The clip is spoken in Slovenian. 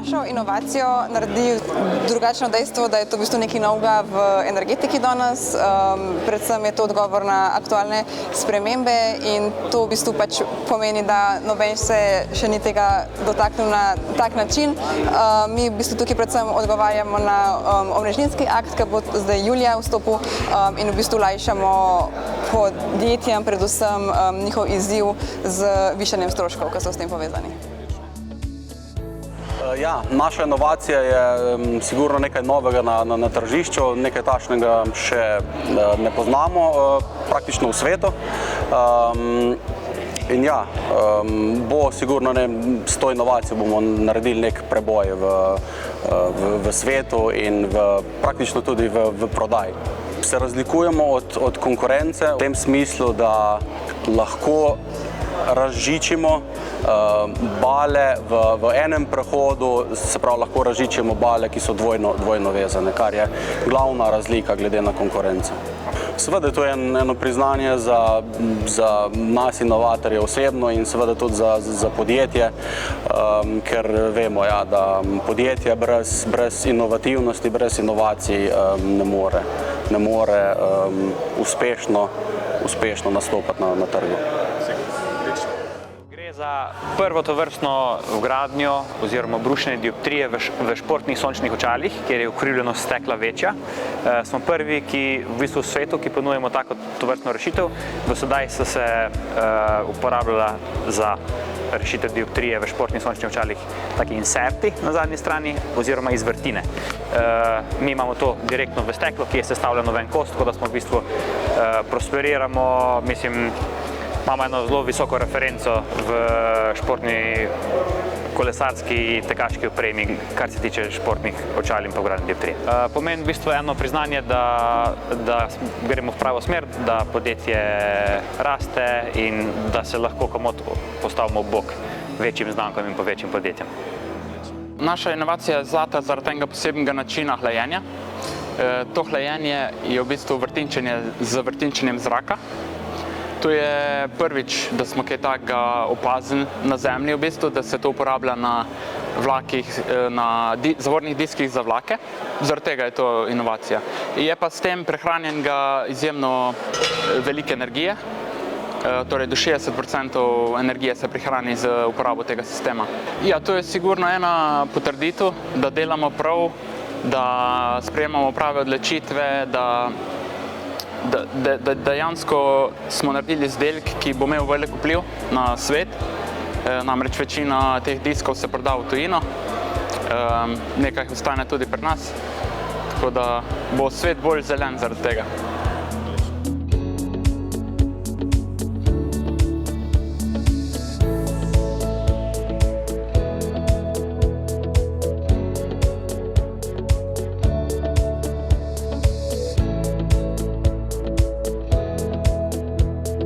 Našo inovacijo naredi drugačno dejstvo, da je to v bistvu nekaj novega v energetiki danes. Predvsem je to odgovor na aktualne spremembe in to v bistvu pač pomeni, da noben se še ni tega dotaknil na tak način. Mi v bistvu tukaj predvsem odgovarjamo na omrežninski akt, ki bo zdaj julija vstopil in v bistvu lajšamo podjetjem predvsem njihov izziv z višanjem stroškov, ki so s tem povezani. Ja, naša inovacija je sigurno nekaj novega na tržišču, nekaj takšnega še ne poznamo praktično v svetu. In ja, bo sigurno s to inovacijo bomo naredili nek preboj v svetu in praktično tudi v prodaji. Se razlikujemo od konkurence v tem smislu, da lahko razžičimo bale v enem prehodu, se pravi lahko razžičimo bale, ki so dvojno vezane, kar je glavna razlika glede na konkurenco. Seveda to je eno priznanje za nas inovatorje osebno in seveda tudi za podjetje, ker vemo, da podjetje brez inovativnosti, brez inovacij ne more uspešno nastopati na trgu. Za prvo tovrstno vgradnjo oziroma brušenje dioptrije v športnih sončnih očalih, kjer je ukrivljenost stekla večja. Smo prvi, ki v bistvu v svetu, ki ponujemo tako tovrstno rešitev. Do sedaj so se uporabljala za rešitev dioptrije v športnih sončnih očalih taki inserti na zadnji strani oziroma izvrtine. Mi imamo to direktno v steklo, ki je sestavljeno v en kos, tako da smo v bistvu prosperiramo, mislim, imamo eno zelo visoko referenco v športni kolesarski tekaški opremi, kar se tiče športnih očal in pa vgradnje dioptrije. Pomeni v bistvu eno priznanje, da gremo v pravo smer, da podjetje raste in da se lahko komot postavimo ob bok večjim znamkam in pa večjim podjetjem. Naša inovacija je zlata zaradi tega posebnega načina hlajenja. To hlajenje je v bistvu vrtinčenje z vrtinčenjem zraka. To je prvič, da smo kaj takega opazili na Zemlji, v bistvu, da se to uporablja na vlakih, na zavornih diskih za vlake. Zaradi tega je to inovacija. Je pa s tem prehranjenega izjemno velike energije, torej do 60% energije se prihrani z uporabo tega sistema. Ja, to je sigurno ena potrditev, da delamo prav, da sprejemamo prave odločitve, da dejansko smo naredili izdelek, ki bo imel velik vpliv na svet. Namreč večina teh diskov se proda v tujino, nekaj ostane tudi pri nas, tako da bo svet bolj zelen zaradi tega.